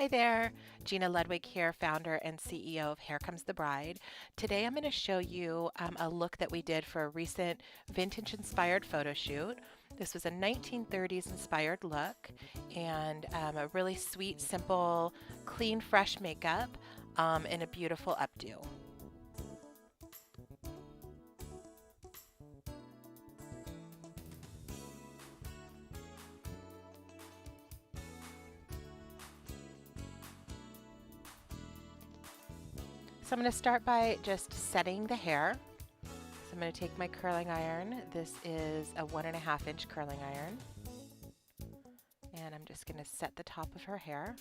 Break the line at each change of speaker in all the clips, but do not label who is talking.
Hi there, Gina Ludwig here, founder and CEO of Here Comes the Bride. Today I'm going to show you a look that we did for a recent vintage inspired photo shoot. This was a 1930s inspired look and a really sweet, simple, clean, fresh makeup in a beautiful updo. So I'm going to start by just setting the hair. So I'm going to take my curling iron. This is a 1.5-inch curling iron. And I'm just going to set the top of her hair.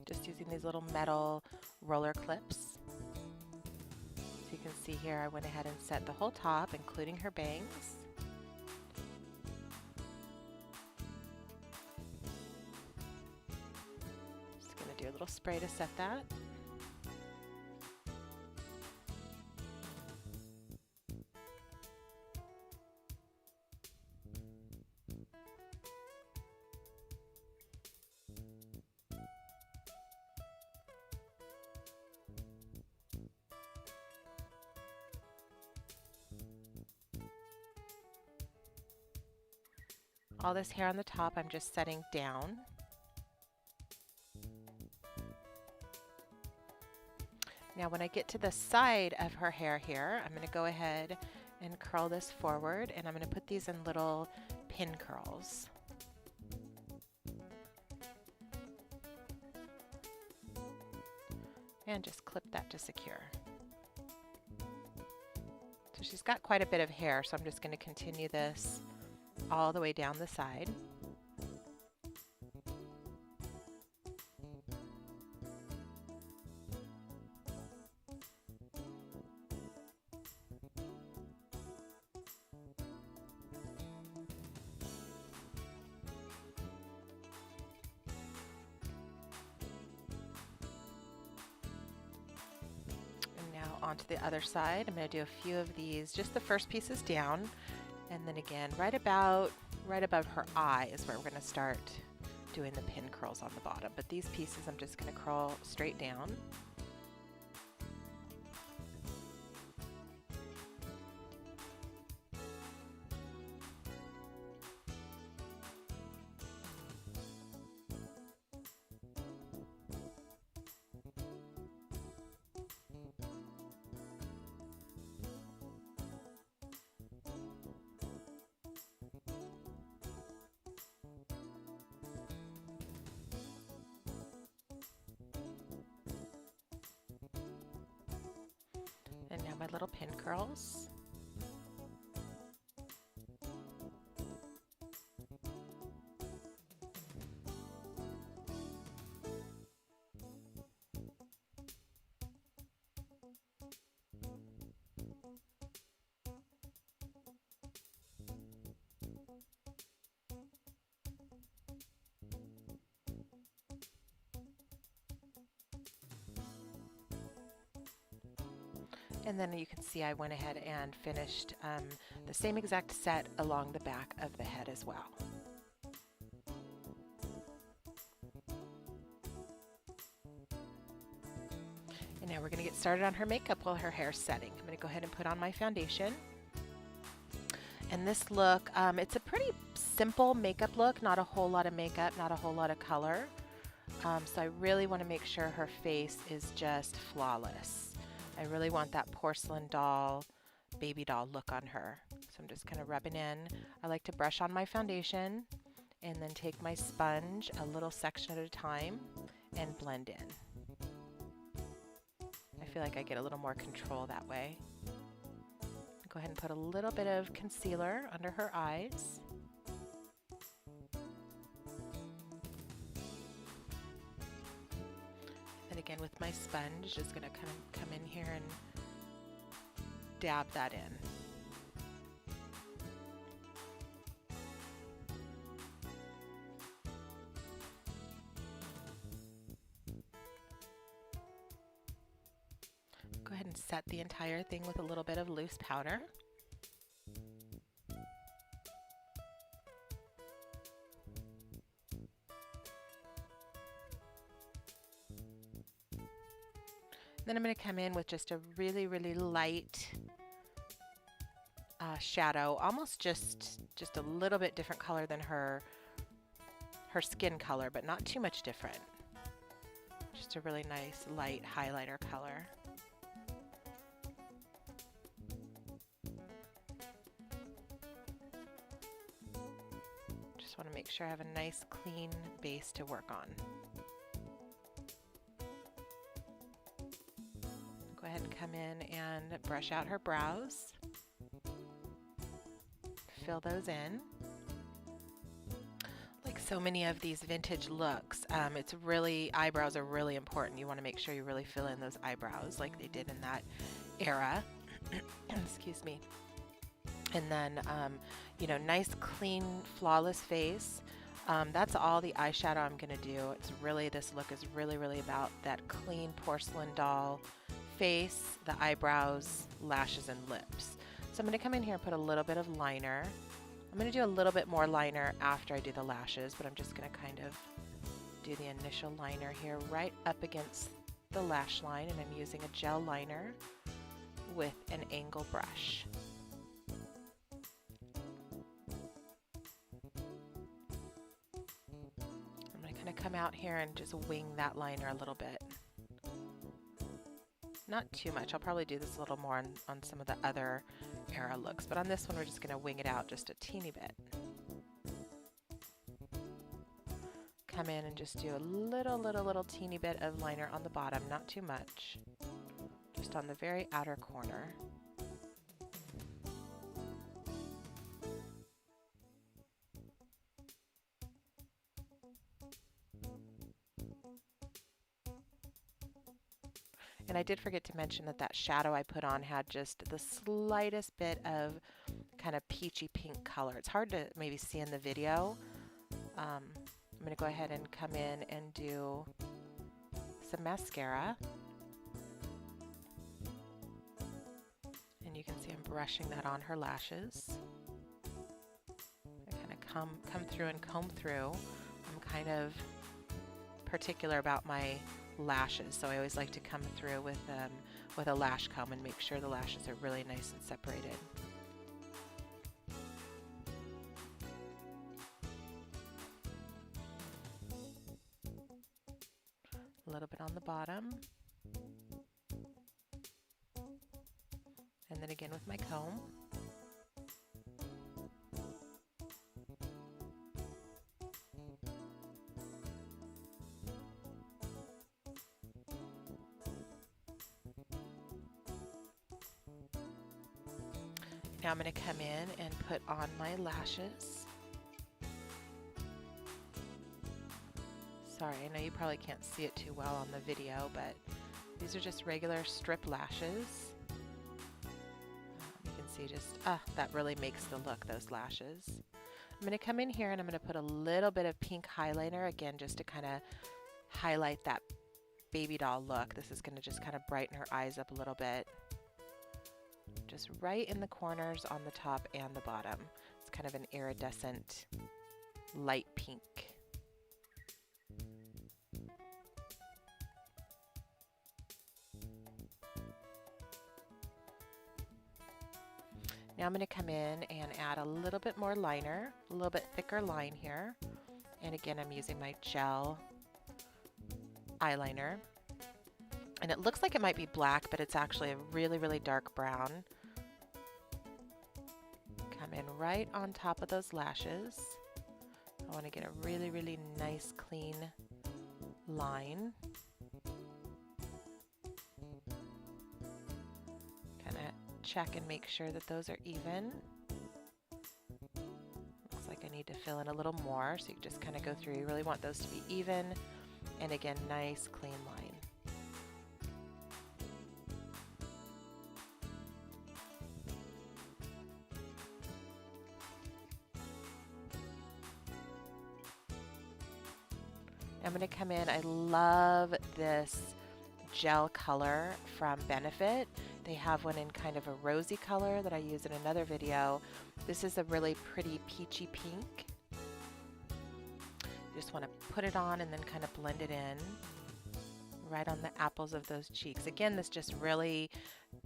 Just using these little metal roller clips. So you can see here I went ahead and set the whole top, including her bangs. Just going to do a little spray to set that. All this hair on the top I'm just setting down. Now when I get to the side of her hair here, I'm going to go ahead and curl this forward, and I'm going to put these in little pin curls. And just clip that to secure. So she's got quite a bit of hair, so I'm just going to continue this all the way down the side. And now onto the other side. I'm going to do a few of these, just the first pieces down. And then again, right above her eye is where we're going to start doing the pin curls on the bottom. But these pieces I'm just going to curl straight down. And now my little pin curls. And then you can see I went ahead and finished the same exact set along the back of the head as well. And now we're going to get started on her makeup while her hair's setting. I'm going to go ahead and put on my foundation. And this look, it's a pretty simple makeup look, not a whole lot of makeup, not a whole lot of color. So I really want to make sure her face is just flawless. I really want that porcelain doll, baby doll look on her. So I'm just kind of rubbing in. I like to brush on my foundation and then take my sponge a little section at a time and blend in. I feel like I get a little more control that way. Go ahead and put a little bit of concealer under her eyes. And again with my sponge, just going to kind of come in here and dab that in. set the entire thing with a little bit of loose powder. Then I'm going to come in with just a really, really light shadow, almost just a little bit different color than her skin color, but not too much different. Just a really nice light highlighter color. Just want to make sure I have a nice clean base to work on. Go ahead and come in and brush out her brows. Fill those in. Like so many of these vintage looks, eyebrows are really important. You want to make sure you really fill in those eyebrows like they did in that era. Excuse me. And then, you know, nice, clean, flawless face. That's all the eyeshadow I'm going to do. This look is really, really about that clean porcelain doll face, the eyebrows, lashes, and lips. So I'm going to come in here and put a little bit of liner. I'm going to do a little bit more liner after I do the lashes, but I'm just going to kind of do the initial liner here right up against the lash line, and I'm using a gel liner with an angle brush. I'm going to kind of come out here and just wing that liner a little bit. Not too much. I'll probably do this a little more on some of the other era looks, but on this one we're just going to wing it out just a teeny bit. Come in and just do a little teeny bit of liner on the bottom, not too much, just on the very outer corner. And I did forget to mention that shadow I put on had just the slightest bit of kind of peachy pink color. It's hard to maybe see in the video. I'm going to go ahead and come in and do some mascara. And you can see I'm brushing that on her lashes. I kind of come through and comb through. I'm kind of particular about my lashes, so I always like to come through with a lash comb and make sure the lashes are really nice and separated. A little bit on the bottom, and then again with my comb. Now I'm going to come in and put on my lashes. Sorry, I know you probably can't see it too well on the video, but these are just regular strip lashes. You can see just, that really makes the look, those lashes. I'm going to come in here and I'm going to put a little bit of pink highlighter, again, just to kind of highlight that baby doll look. This is going to just kind of brighten her eyes up a little bit. Just right in the corners on the top and the bottom. It's kind of an iridescent light pink. Now I'm going to come in and add a little bit more liner, a little bit thicker line here. And again, I'm using my gel eyeliner. And it looks like it might be black, but it's actually a really, really dark brown. Come in right on top of those lashes. I want to get a really, really nice, clean line. Kind of check and make sure that those are even. Looks like I need to fill in a little more, so you just kind of go through. You really want those to be even. And again, nice, clean line. I'm going to come in. I love this gel color from Benefit. They have one in kind of a rosy color that I use in another video. This is a really pretty peachy pink. You just want to put it on and then kind of blend it in right on the apples of those cheeks. Again, this just really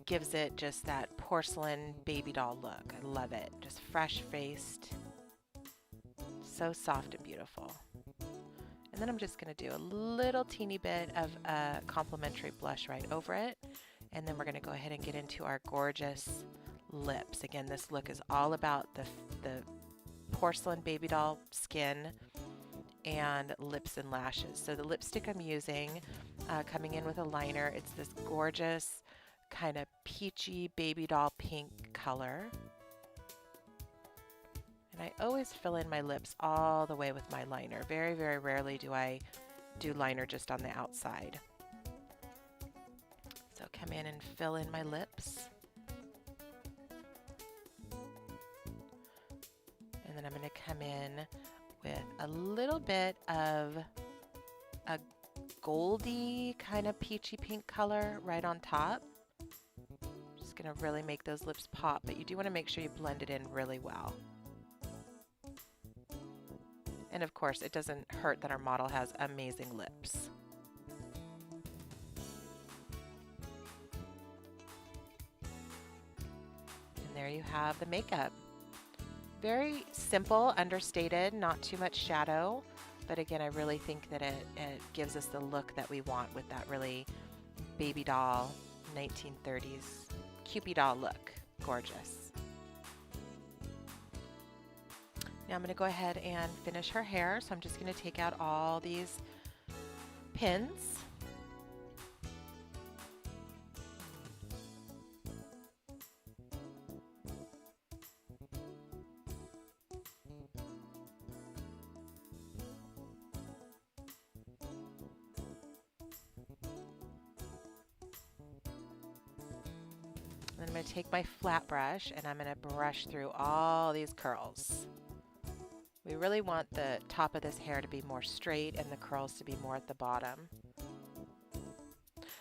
gives it just that porcelain baby doll look. I love it. Just fresh-faced. So soft and beautiful. And then I'm just going to do a little teeny bit of a complimentary blush right over it. And then we're going to go ahead and get into our gorgeous lips. Again, this look is all about the porcelain baby doll skin and lips and lashes. So the lipstick I'm using, coming in with a liner, it's this gorgeous kind of peachy baby doll pink color. And I always fill in my lips all the way with my liner. Very, very rarely do I do liner just on the outside. So come in and fill in my lips. And then I'm going to come in with a little bit of a goldy kind of peachy pink color right on top. Just going to really make those lips pop, but you do want to make sure you blend it in really well. And of course, it doesn't hurt that our model has amazing lips. And there you have the makeup. Very simple, understated, not too much shadow, but again, I really think that it gives us the look that we want with that really baby doll 1930s Cupid doll look. Gorgeous. Now I'm going to go ahead and finish her hair, so I'm just going to take out all these pins. Then I'm going to take my flat brush and I'm going to brush through all these curls. We really want the top of this hair to be more straight and the curls to be more at the bottom.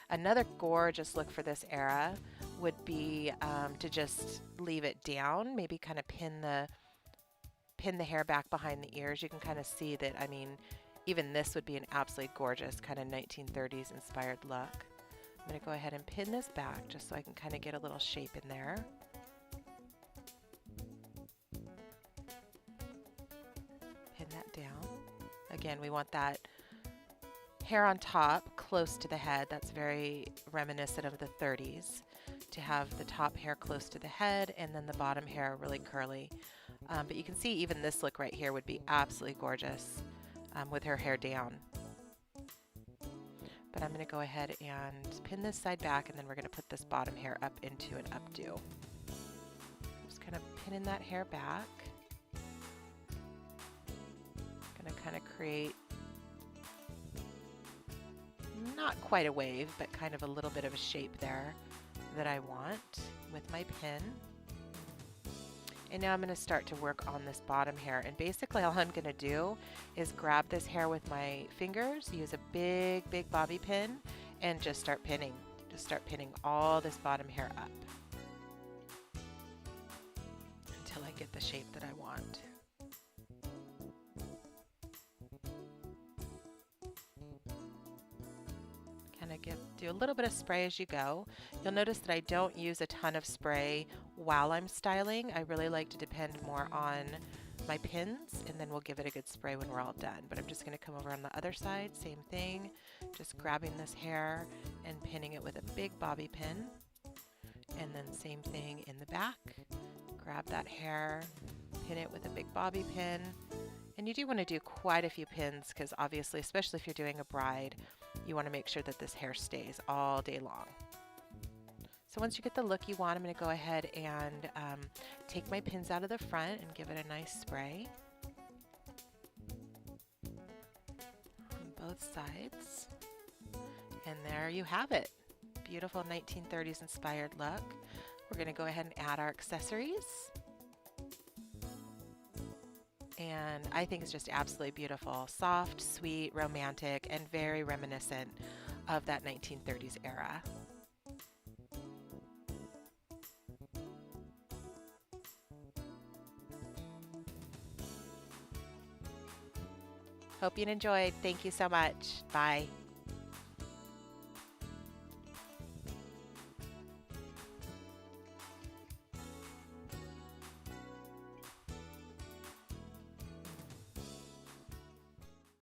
Another gorgeous look for this era would be to just leave it down, maybe kind of pin the hair back behind the ears. You can kind of see that, I mean, even this would be an absolutely gorgeous kind of 1930s inspired look. I'm going to go ahead and pin this back just so I can kind of get a little shape in there. Pin that down. Again, we want that hair on top close to the head. That's very reminiscent of the 30s, to have the top hair close to the head and then the bottom hair really curly. But you can see even this look right here would be absolutely gorgeous with her hair down. But I'm going to go ahead and pin this side back, and then we're going to put this bottom hair up into an updo. Just kind of pinning that hair back. Going to kind of create not quite a wave, but kind of a little bit of a shape there that I want with my pin. And now I'm going to start to work on this bottom hair. And basically all I'm going to do is grab this hair with my fingers, use a big, big bobby pin, and just start pinning. Just start pinning all this bottom hair up until I get the shape that I want. Do a little bit of spray as you go. You'll notice that I don't use a ton of spray while I'm styling. I really like to depend more on my pins, and then we'll give it a good spray when we're all done. But I'm just going to come over on the other side, same thing, just grabbing this hair and pinning it with a big bobby pin. And then same thing in the back. Grab that hair, pin it with a big bobby pin. And you do want to do quite a few pins because obviously, especially if you're doing a bride, you want to make sure that this hair stays all day long. So once you get the look you want, I'm going to go ahead and take my pins out of the front and give it a nice spray on both sides. And there you have it. Beautiful 1930s inspired look. We're going to go ahead and add our accessories. And I think it's just absolutely beautiful. Soft, sweet, romantic, and very reminiscent of that 1930s era. Hope you enjoyed. Thank you so much. Bye.